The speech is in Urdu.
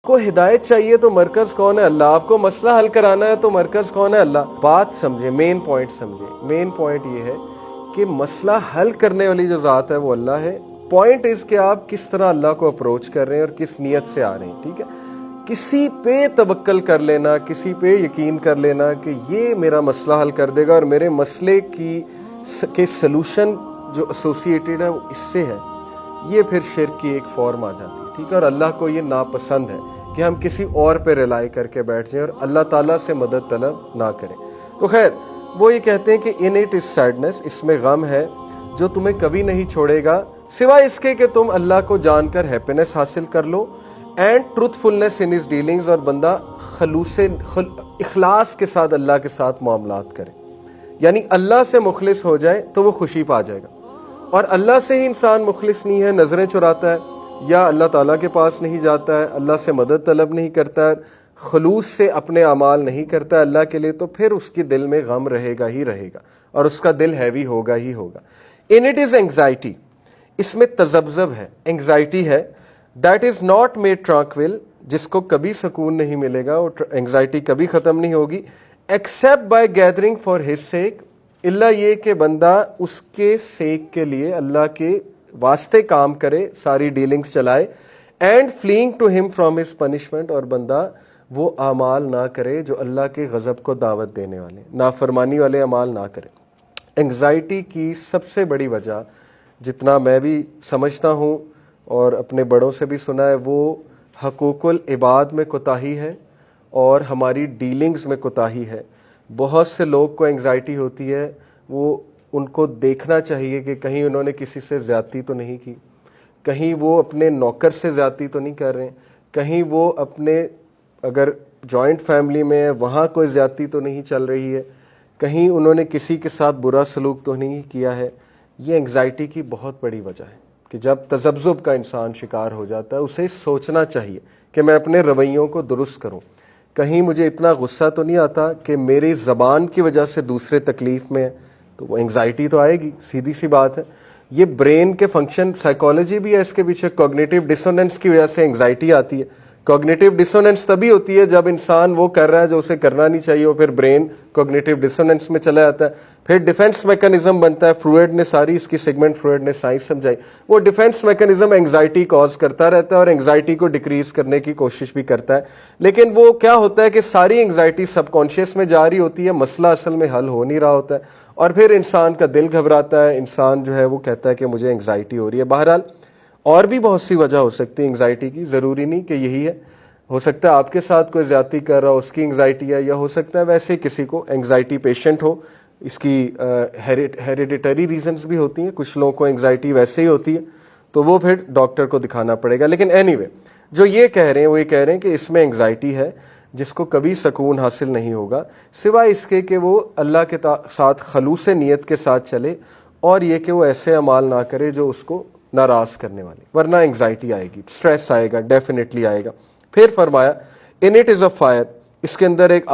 کو ہدایت چاہیے تو مرکز کون ہے؟ اللہ. آپ کو مسئلہ حل کرانا ہے تو مرکز کون ہے؟ اللہ. بات سمجھے، مین پوائنٹ سمجھے. مین پوائنٹ یہ ہے کہ مسئلہ حل کرنے والی جو ذات ہے وہ اللہ ہے. پوائنٹ اس کہ آپ کس طرح اللہ کو اپروچ کر رہے ہیں اور کس نیت سے آ رہے ہیں. ٹھیک ہے، کسی پہ توکل کر لینا، کسی پہ یقین کر لینا کہ یہ میرا مسئلہ حل کر دے گا اور میرے مسئلے کے سلوشن جو ایسوسیٹیڈ ہے وہ اس سے ہے، یہ پھر شرک کی ایک فارم آ جاتی ہے. ٹھیک ہے، اور اللہ کو یہ ناپسند ہے کہ ہم کسی اور پہ ریلائی کر کے بیٹھ جائیں اور اللہ تعالیٰ سے مدد طلب نہ کریں. تو خیر، وہ یہ کہتے ہیں کہ ان اٹ از سیڈنس، اس میں غم ہے جو تمہیں کبھی نہیں چھوڑے گا سوائے اس کے کہ تم اللہ کو جان کر ہیپینس حاصل کر لو. And truthfulness in his dealings, اور بندہ اخلاص کے ساتھ اللہ کے ساتھ معاملات کرے، یعنی اللہ سے مخلص ہو جائے تو وہ خوشی پا جائے گا. اور اللہ سے ہی انسان مخلص نہیں ہے، نظریں چراتا ہے یا اللہ تعالیٰ کے پاس نہیں جاتا ہے، اللہ سے مدد طلب نہیں کرتا ہے، خلوص سے اپنے اعمال نہیں کرتا ہے اللہ کے لیے، تو پھر اس کے دل میں غم رہے گا ہی رہے گا اور اس کا دل ہیوی ہوگا ہی ہوگا. ان اٹ از اینگزائٹی، اس میں تذبذب ہے، اینگزائٹی ہے. دیٹ از ناٹ میڈ ٹرانکویل، جس کو کبھی سکون نہیں ملے گا، وہ اینگزائٹی کبھی ختم نہیں ہوگی. Except by gathering for his sake, Allah یہ کہ بندہ اس کے سیک کے لیے اللہ کے واسطے کام کرے، ساری ڈیلنگز چلائے. اینڈ فلینگ ٹو ہم فرام ہز پنشمنٹ، اور بندہ وہ اعمال نہ کرے جو اللہ کے غضب کو دعوت دینے والے، نافرمانی والے اعمال نہ کرے. انگزائٹی کی سب سے بڑی وجہ، جتنا میں بھی سمجھتا ہوں اور اپنے بڑوں سے بھی سنا ہے، وہ حقوق العباد میں کوتاہی ہے اور ہماری ڈیلنگز میں کوتاہی ہے. بہت سے لوگ کو انگزائٹی ہوتی ہے، وہ ان کو دیکھنا چاہیے کہ کہیں انہوں نے کسی سے زیادتی تو نہیں کی، کہیں وہ اپنے نوکر سے زیادتی تو نہیں کر رہے ہیں، کہیں وہ اپنے اگر جوائنٹ فیملی میں ہے وہاں کوئی زیادتی تو نہیں چل رہی ہے، کہیں انہوں نے کسی کے ساتھ برا سلوک تو نہیں کیا ہے. یہ انگزائٹی کی بہت بڑی وجہ ہے کہ جب تذبذب کا انسان شکار ہو جاتا ہے، اسے سوچنا چاہیے کہ میں اپنے رویوں کو درست کروں. کہیں مجھے اتنا غصہ تو نہیں آتا کہ میری زبان کی وجہ سے دوسرے تکلیف میں ہے، تو وہ انگزائٹی تو آئے گی، سیدھی سی بات ہے. یہ برین کے فنکشن، سائیکالوجی بھی ہے اس کے پیچھے. کوگنیٹو ڈسوننس کی وجہ سے انگزائٹی آتی ہے. کوگنیٹو ڈسوننس تبھی ہوتی ہے جب انسان وہ کر رہا ہے جو اسے کرنا نہیں چاہیے، اور پھر برین کوگنیٹو ڈسوننس میں چلا جاتا ہے. پھر ڈیفنس میکانزم بنتا ہے. فروئڈ نے ساری اس کی سیگمنٹ فروئڈ نے سائنس سمجھائی. وہ ڈیفنس میکانزم انگزائٹی کاز کرتا رہتا ہے اور انگزائٹی کو ڈیکریز کرنے کی کوشش بھی کرتا ہے. لیکن وہ کیا ہوتا ہے کہ ساری انگزائٹی سب کانشیس میں جا رہی ہوتی ہے، مسئلہ اصل میں حل ہو نہیں رہا ہوتا ہے، اور پھر انسان کا دل گھبراتا ہے، انسان جو ہے وہ کہتا ہے کہ مجھے انگزائٹی ہو رہی ہے. بہرحال اور بھی بہت سی وجہ ہو سکتی ہے انگزائٹی کی، ضروری نہیں کہ یہی ہے. ہو سکتا ہے آپ کے ساتھ کوئی زیادتی کر رہا ہو، اس کی انگزائٹی ہے، یا ہو سکتا ہے ویسے کسی کو انگزائٹی پیشنٹ ہو. اس کی ہیریڈیٹری ریزنز بھی ہوتی ہیں، کچھ لوگوں کو انگزائٹی ویسے ہی ہوتی ہے تو وہ پھر ڈاکٹر کو دکھانا پڑے گا. لیکن اینی وے، جو یہ کہہ رہے ہیں وہ یہ کہہ رہے ہیں کہ اس میں انگزائٹی ہے جس کو کبھی سکون حاصل نہیں ہوگا سوائے اس کے کہ وہ اللہ کے ساتھ خلوص نیت کے ساتھ چلے، اور یہ کہ وہ ایسے اعمال نہ کرے جو اس کو ناراض کرنے والے، ورنہ انگزائٹی آئے گی، اسٹریس آئے گا، ڈیفینیٹلی آئے گا. پھر فرمایا in it is a fire, اس کے اندر ایک